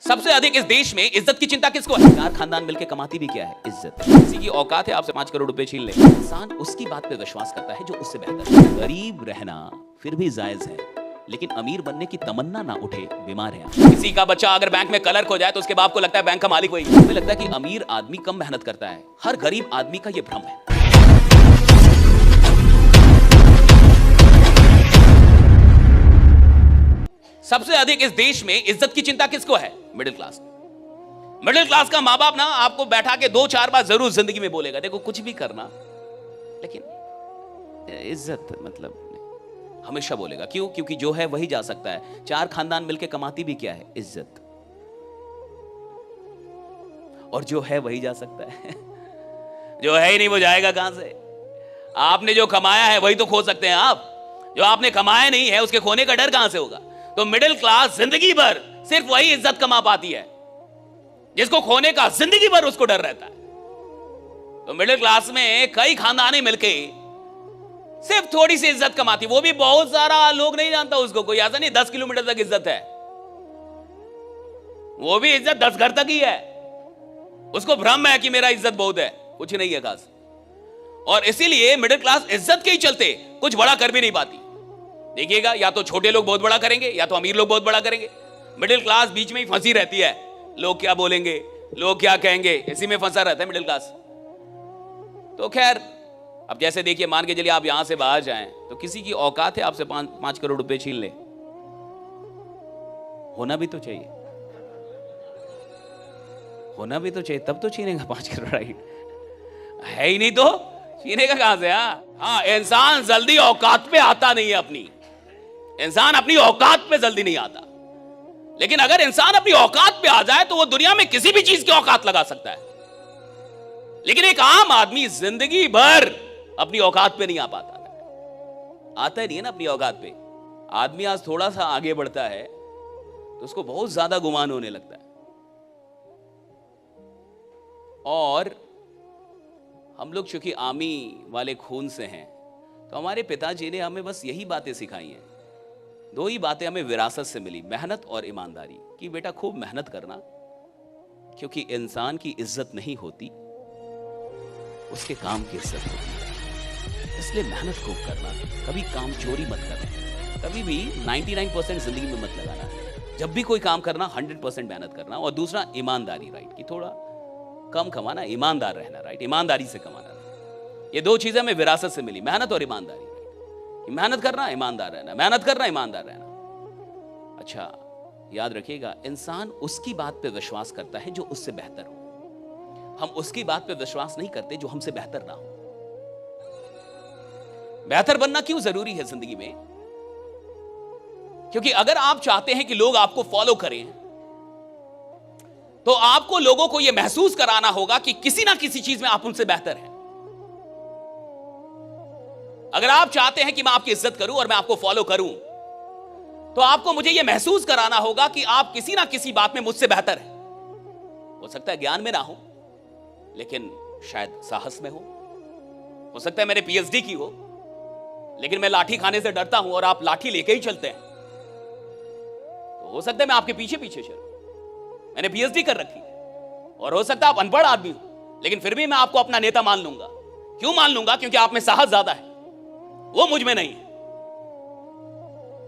सबसे अधिक इस देश में इज्जत की चिंता किसको है? चार खानदान मिलकर कमाती भी क्या है? इज्जत। किसी की औकात है आपसे 5 करोड़ रुपए छीन ले, इंसान उसकी बात पे विश्वास करता है जो उससे बेहतर है। गरीब रहना फिर भी जायज है, लेकिन अमीर बनने की तमन्ना ना उठे, बीमार है। किसी का बच्चा अगर बैंक में क्लर्क हो जाए तो उसके बाप को लगता है बैंक का मालिक वही। हमें लगता है कि अमीर आदमी कम मेहनत करता है। हर गरीब आदमी का यह भ्रम है। सबसे अधिक इस देश में इज्जत की चिंता किसको है? Middle class. मिडिल क्लास का माँ बाप ना आपको बैठा के 2-4 बार जरूर जिंदगी में बोलेगा, देखो कुछ भी करना लेकिन इज्जत मतलब हमेशा बोलेगा। क्यों? क्योंकि जो है वही जा सकता है। 4 खानदान मिलके कमाती भी क्या है? इज्जत। और जो है वही जा सकता है। जो है ही नहीं वो जाएगा कहां से? आपने जो कमाया है वही तो खो सकते हैं आप। जो आपने कमाया नहीं है उसके खोने का डर कहां से होगा? तो मिडिल क्लास जिंदगी भर सिर्फ वही इज्जत कमा पाती है जिसको खोने का जिंदगी भर उसको डर रहता है। तो मिडिल क्लास में कई खानदानें मिलके सिर्फ थोड़ी सी इज्जत कमाती, वो भी बहुत सारा लोग नहीं जानता उसको। कोई ऐसा नहीं 10 किलोमीटर तक इज्जत है, वो भी इज्जत 10 घर तक ही है। उसको भ्रम है कि मेरा इज्जत बहुत है, कुछ नहीं है खास। और इसीलिए मिडिल क्लास इज्जत के ही चलते कुछ बड़ा कर भी नहीं पाती। देखिएगा, या तो छोटे लोग बहुत बड़ा करेंगे या तो अमीर लोग बहुत बड़ा करेंगे। मिडिल क्लास बीच में ही फंसी रहती है। लोग क्या बोलेंगे, लोग क्या कहेंगे, इसी में फंसा रहता है मिडिल क्लास। तो खैर, अब जैसे देखिए, मान के चलिए आप यहां से बाहर जाएं तो किसी की औकात है आपसे 5 करोड़ रुपए छीन ले, होना भी तो चाहिए, होना भी तो चाहिए, तब तो छीनेगा 5 करोड़। राइट है ही नहीं तो छीनेगा कहां से? हाँ, इंसान जल्दी औकात पे आता नहीं है अपनी। इंसान अपनी औकात पे जल्दी नहीं आता, लेकिन अगर इंसान अपनी औकात पे आ जाए तो वो दुनिया में किसी भी चीज की औकात लगा सकता है। लेकिन एक आम आदमी जिंदगी भर अपनी औकात पे नहीं आ पाता। आता ही नहीं है ना अपनी औकात पे। आदमी आज थोड़ा सा आगे बढ़ता है तो उसको बहुत ज्यादा गुमान होने लगता है। और हम लोग चूंकि आर्मी वाले खून से हैं तो हमारे पिताजी ने हमें बस यही बातें सिखाई हैं। 2 ही बातें हमें विरासत से मिली, मेहनत और ईमानदारी। कि बेटा खूब मेहनत करना, क्योंकि इंसान की इज्जत नहीं होती, उसके काम की इज्जत होती है। इसलिए मेहनत खूब करना, कभी काम चोरी मत करना, कभी भी 99% जिंदगी में मत लगाना। जब भी कोई काम करना 100% मेहनत करना। और दूसरा ईमानदारी, राइट, कि थोड़ा कम कमाना, ईमानदार रहना, राइट, ईमानदारी से कमाना। ये 2 चीजें हमें विरासत से मिली, मेहनत और ईमानदारी। मेहनत करना, ईमानदार रहना, मेहनत करना, ईमानदार रहना। अच्छा याद रखिएगा, इंसान उसकी बात पे विश्वास करता है जो उससे बेहतर हो। हम उसकी बात पे विश्वास नहीं करते जो हमसे बेहतर ना हो। बेहतर बनना क्यों जरूरी है जिंदगी में? क्योंकि अगर आप चाहते हैं कि लोग आपको फॉलो करें तो आपको लोगों को यह महसूस कराना होगा कि किसी ना किसी चीज में आप उनसे बेहतर हैं। अगर आप चाहते हैं कि मैं आपकी इज्जत करूं और मैं आपको फॉलो करूं तो आपको मुझे यह महसूस कराना होगा कि आप किसी ना किसी बात में मुझसे बेहतर हैं। हो सकता है ज्ञान में ना हो, लेकिन शायद साहस में हो सकता है मैंने पीएचडी की हो, लेकिन मैं लाठी खाने से डरता हूं और आप लाठी लेके ही चलते हैं। तो हो सकता है मैं आपके पीछे पीछे चलूं, मैंने पीएचडी कर रखी है। और हो सकता है आप अनपढ़ आदमी हो, लेकिन फिर भी मैं आपको अपना नेता मान लूंगा। क्यों मान लूंगा? क्योंकि आप में साहस ज्यादा है, वो मुझ में नहीं है।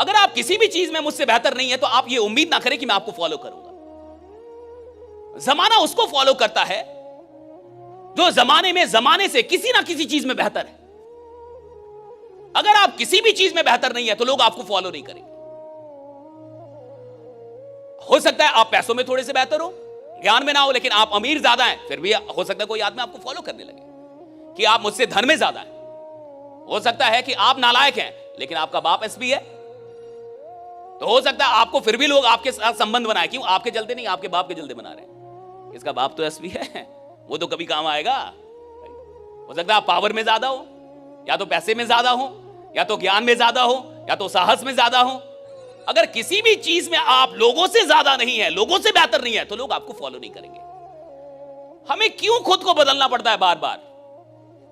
अगर आप किसी भी चीज में मुझसे बेहतर नहीं है तो आप ये उम्मीद ना करें कि मैं आपको फॉलो करूंगा। जमाना उसको फॉलो करता है जो जमाने में जमाने से किसी ना किसी चीज में बेहतर है। अगर आप किसी भी चीज में बेहतर नहीं है तो लोग आपको फॉलो नहीं करेंगे। हो सकता है आप पैसों में थोड़े से बेहतर हो, ज्ञान में ना हो, लेकिन आप अमीर ज्यादा हैं, फिर भी हो सकता है कोई आदमी आपको फॉलो करने लगे। कि आप मुझसे धन में ज्यादा हैं, हो सकता है कि आप नालायक हैं लेकिन आपका बाप एसपी है, तो हो सकता है आपको फिर भी लोग आपके साथ संबंध बनाए। क्यों? आपके चलते नहीं, आपके बाप के चलते बना रहे हैं। इसका बाप तो एसपी है, वो तो कभी काम आएगा। हो सकता है आप पावर में ज्यादा हो, या तो पैसे में ज्यादा हो, या तो ज्ञान में ज्यादा हो, या तो साहस में ज्यादा हो। अगर किसी भी चीज में आप लोगों से ज्यादा नहीं है, लोगों से बेहतर नहीं है, तो लोग आपको फॉलो नहीं करेंगे। हमें क्यों खुद को बदलना पड़ता है बार बार?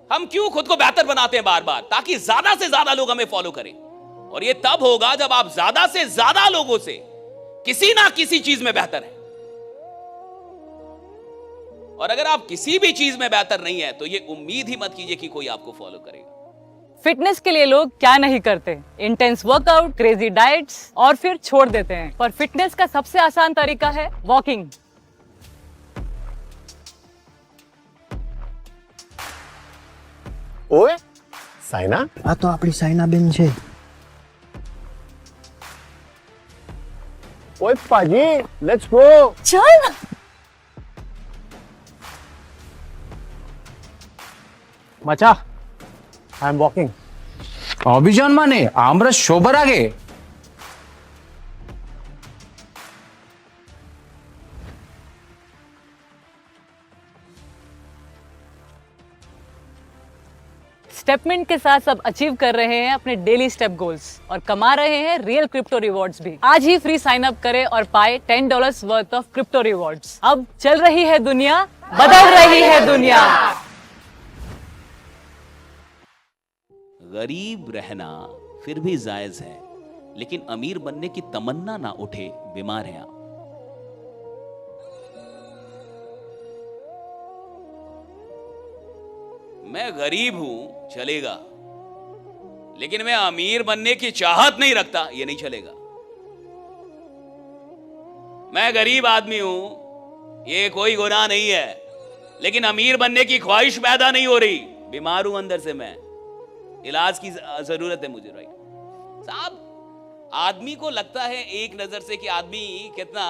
हम क्यों खुद को बेहतर बनाते हैं बार बार? ताकि ज्यादा से ज्यादा लोग हमें फॉलो करें। और ये तब होगा जब आप ज्यादा से ज्यादा लोगों से किसी ना किसी चीज में बेहतर है। और अगर आप किसी भी चीज में बेहतर नहीं है तो ये उम्मीद ही मत कीजिए कि कोई आपको फॉलो करेगा। फिटनेस के लिए लोग क्या नहीं करते, इंटेंस वर्कआउट, क्रेजी डाइट्स और फिर छोड़ देते हैं। पर फिटनेस का सबसे आसान तरीका है वॉकिंग। ओए साइना, આ તો આપણી સાયનાબેન છે. ओए पाजी, लेट्स गो. चल मचा, आई एम वॉकिंग. অভিযান মানে আমরা সবার আগে. स्टेपमेंट के साथ सब अचीव कर रहे हैं अपने डेली स्टेप गोल्स और कमा रहे हैं रियल क्रिप्टो रिवॉर्ड्स भी। आज ही फ्री साइन अप करें और पाए $10 वर्थ ऑफ क्रिप्टो रिवॉर्ड्स। अब चल रही है दुनिया, बदल रही है दुनिया। गरीब रहना फिर भी जायज है, लेकिन अमीर बनने की तमन्ना ना उठे, बीमार हैं आप। मैं गरीब हूं चलेगा, लेकिन मैं अमीर बनने की चाहत नहीं रखता, ये नहीं चलेगा। मैं गरीब आदमी हूं, ये कोई गुनाह नहीं है, लेकिन अमीर बनने की ख्वाहिश पैदा नहीं हो रही, बीमार हूं अंदर से, मैं इलाज की जरूरत है मुझे। राइट साहब, आदमी को लगता है एक नजर से कि आदमी कितना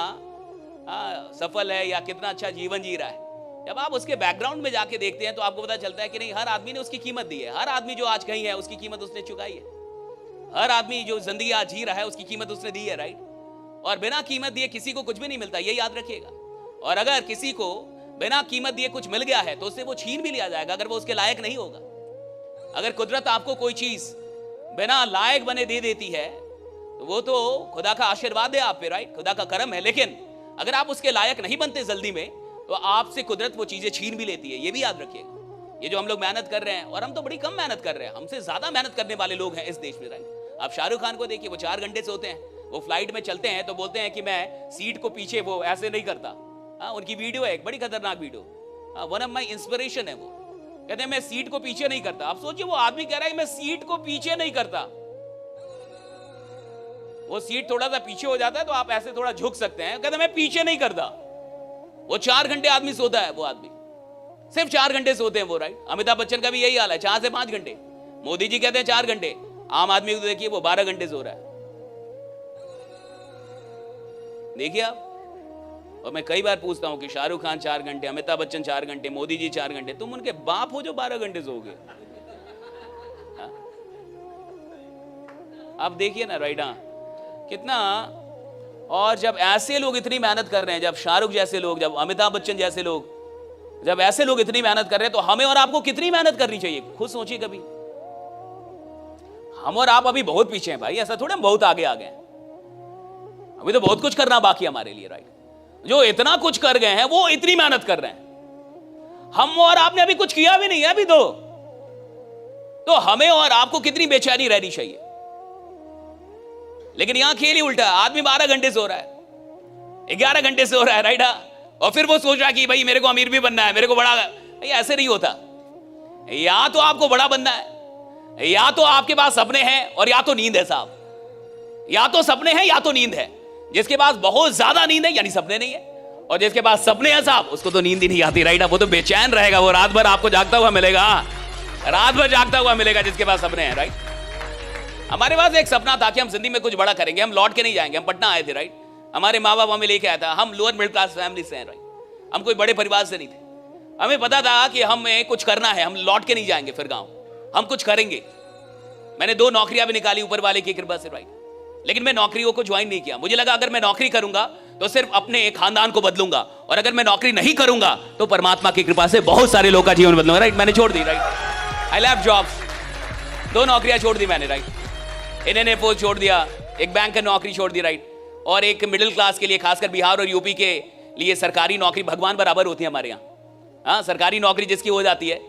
सफल है या कितना अच्छा जीवन जी रहा है। जब आप उसके बैकग्राउंड में जाके देखते हैं तो आपको पता चलता है कि नहीं, हर आदमी ने उसकी कीमत दी है। हर आदमी जो आज कहीं है उसकी कीमत उसने चुकाई है। हर आदमी जो जिंदगी आज जी रहा है उसकी कीमत उसने दी है। राइट, और बिना कीमत दिए किसी को कुछ भी नहीं मिलता, ये याद रखिएगा। और अगर किसी को बिना कीमत दिए कुछ मिल गया है तो उससे वो छीन भी लिया जाएगा अगर वो उसके लायक नहीं होगा। अगर कुदरत आपको कोई चीज बिना लायक बने दे देती है तो वो तो खुदा का आशीर्वाद है आप पे। राइट, खुदा का करम है। लेकिन अगर आप उसके लायक नहीं बनते जल्दी में तो आपसे कुदरत वो चीजें छीन भी लेती है, ये भी याद रखिएगा। ये जो हम लोग मेहनत कर रहे हैं, और हम तो बड़ी कम मेहनत कर रहे हैं, हमसे ज्यादा मेहनत करने वाले लोग हैं इस देश में। राइट, आप शाहरुख खान को देखिए, वो 4 घंटे से होते हैं, वो फ्लाइट में चलते हैं तो बोलते हैं कि मैं सीट को पीछे वो ऐसे नहीं करता। उनकी वीडियो है, एक बड़ी खतरनाक video, one of my inspiration है। वो कहते हैं मैं सीट को पीछे नहीं करता। आप सोचिए, वो आदमी कह रहा है मैं सीट को पीछे नहीं करता। वो सीट थोड़ा सा पीछे हो जाता है तो आप ऐसे थोड़ा झुक सकते हैं, कहते मैं पीछे नहीं करता। वो 4 घंटे आदमी सोता है, वो आदमी सिर्फ 4 घंटे सोते हैं वो। राइट, अमिताभ बच्चन का भी यही हाल है, 4 से 5 घंटे। मोदी जी कहते हैं 4 घंटे, आम आदमी को देखिए वो 12 घंटे सो रहा है। देखिए आप, और मैं कई बार पूछता हूं कि शाहरुख खान 4 घंटे, अमिताभ बच्चन 4 घंटे, मोदी जी 4 घंटे, तुम उनके बाप हो जो 12 घंटे सोओगे? आप देखिए ना। राइट, कितना। और जब ऐसे लोग इतनी मेहनत कर रहे हैं, जब शाहरुख जैसे लोग, जब अमिताभ बच्चन जैसे लोग, जब ऐसे लोग इतनी मेहनत कर रहे हैं तो हमें और आपको कितनी मेहनत करनी चाहिए? खुद सोचिए कभी। हम और आप अभी बहुत पीछे हैं भाई, ऐसा थोड़ा हम बहुत आगे आ गए हैं। अभी तो बहुत कुछ करना बाकी हमारे लिए। राइट, जो इतना कुछ कर गए हैं वो इतनी मेहनत कर रहे हैं, हम और आपने अभी कुछ किया भी नहीं है अभी तो हमें और आपको कितनी बेचैनी रहनी चाहिए। लेकिन यहां खेल ही उल्टा, आदमी 12 घंटे सो रहा है, 11 घंटे सो रहा है। राइट, और फिर वो सोच रहा है कि भाई मेरे को अमीर भी बनना है, मेरे को बड़ा। ऐसे नहीं होता। या तो आपको बड़ा बनना है, या तो आपके पास सपने हैं, और या तो नींद है साहब। या तो सपने हैं या तो नींद है। जिसके पास बहुत ज्यादा नींद है यानी सपने नहीं है, और जिसके पास सपने हैं साहब उसको तो नींद ही नहीं आती। राइट, वो तो बेचैन रहेगा, वो रात भर आपको जागता हुआ मिलेगा, रात भर जागता हुआ मिलेगा जिसके पास सपने हैं। राइट, हमारे पास एक सपना था कि हम जिंदगी में कुछ बड़ा करेंगे, हम लौट के नहीं जाएंगे। हम पटना आए थे। राइट, हमारे माँ बाप हमें लेके आया था, हम लोअर मिडिल क्लास फैमिली से हैं। राइट, हम कोई बड़े परिवार से नहीं थे। हमें पता था कि हमें कुछ करना है, हम लौट के नहीं जाएंगे फिर गाँव, हम कुछ करेंगे। मैंने 2 नौकरियां भी निकाली ऊपर वाले की कृपा से। राइट, लेकिन मैं नौकरियों को ज्वाइन नहीं किया। मुझे लगा अगर मैं नौकरी करूंगा तो सिर्फ अपने खानदान को बदलूंगा, और अगर मैं नौकरी नहीं करूंगा तो परमात्मा की कृपा से बहुत सारे लोगों का जीवन बदलूंगा। राइट, मैंने छोड़ दी। राइट, आई लेफ्ट जॉब्स, 2 नौकरियां छोड़ दी मैंने। राइट, इन्होंने पोस्ट छोड़ दिया, एक बैंक का नौकरी छोड़ दी। राइट, और एक मिडिल क्लास के लिए, खासकर बिहार और यूपी के लिए सरकारी नौकरी भगवान बराबर होती है हमारे यहाँ। हाँ, सरकारी नौकरी जिसकी हो जाती है,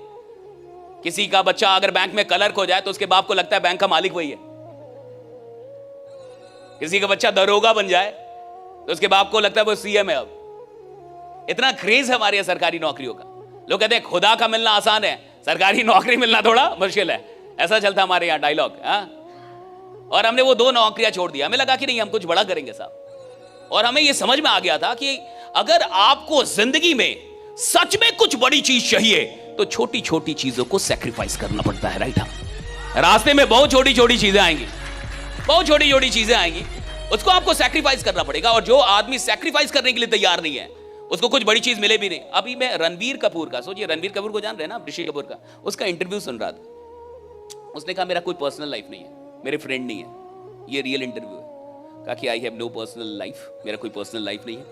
किसी का बच्चा अगर बैंक में क्लर्क हो जाए तो उसके बाप को लगता है बैंक का मालिक वही है। किसी का बच्चा दरोगा बन जाए तो उसके बाप को लगता है वो सीएम है। अब इतना क्रेज है हमारे यहाँ सरकारी नौकरियों का। लोग कहते हैं खुदा का मिलना आसान है, सरकारी नौकरी मिलना थोड़ा मुश्किल है। ऐसा चलता हमारे यहाँ डायलॉग। और हमने वो 2 नौकरियां छोड़ दिया। हमें लगा कि नहीं, हम कुछ बड़ा करेंगे साहब। और हमें ये समझ में आ गया था कि अगर आपको जिंदगी में सच में कुछ बड़ी चीज चाहिए तो छोटी छोटी चीजों को सैक्रिफाइस करना पड़ता है। राइट। रास्ते में बहुत छोटी छोटी चीजें आएंगी, बहुत छोटी छोटी चीजें आएंगी, उसको आपको सैक्रिफाइस करना पड़ेगा। और जो आदमी सैक्रिफाइस करने के लिए तैयार नहीं है उसको कुछ बड़ी चीज मिले भी नहीं। अभी मैं रणबीर कपूर का, सोचिए रणबीर कपूर को जान रहे हैं ना, ऋषि कपूर का, उसका इंटरव्यू सुन रहा था। उसने कहा मेरा कोई पर्सनल लाइफ नहीं है, मेरे फ्रेंड नहीं है, ये रियल इंटरव्यू है। कहा कि I have no personal life, मेरा कोई पर्सनल लाइफ नहीं है,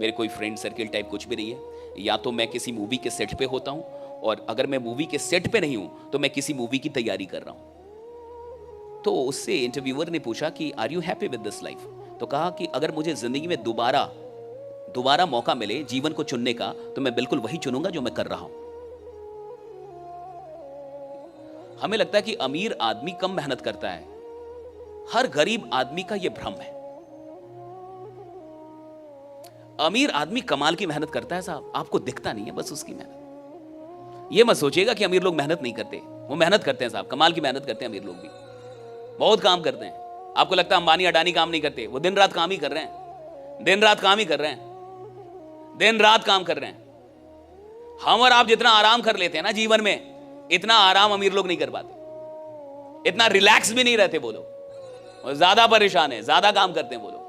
मेरे कोई फ्रेंड सर्किल टाइप कुछ भी नहीं है। या तो मैं किसी मूवी के सेट पे होता हूं, और अगर मैं मूवी के सेट पे नहीं हूं तो मैं किसी मूवी की तैयारी कर रहा हूं। तो उससे इंटरव्यूअर ने पूछा कि are you happy with this life? तो कहा कि अगर मुझे जिंदगी में दोबारा मौका मिले जीवन को चुनने का तो मैं बिल्कुल वही चुनूंगा जो मैं कर रहा हूं। हमें लगता है कि अमीर आदमी कम मेहनत करता है, हर गरीब आदमी का यह भ्रम है। अमीर आदमी कमाल की मेहनत करता है साहब, आपको दिखता नहीं है बस उसकी मेहनत। यह मत सोचिएगा कि अमीर लोग मेहनत नहीं करते, वो मेहनत करते हैं साहब, कमाल की मेहनत करते हैं अमीर लोग भी, बहुत काम करते हैं। आपको लगता है अंबानी अडानी काम नहीं करते, वो दिन रात काम ही कर रहे हैं, दिन रात काम ही कर रहे हैं, दिन रात काम कर रहे हैं। हम और आप जितना आराम कर लेते हैं ना जीवन में, इतना आराम अमीर लोग नहीं कर पाते, इतना रिलैक्स भी नहीं रहते वो लोग, ज्यादा परेशान है, ज्यादा काम करते हैं वो लोग।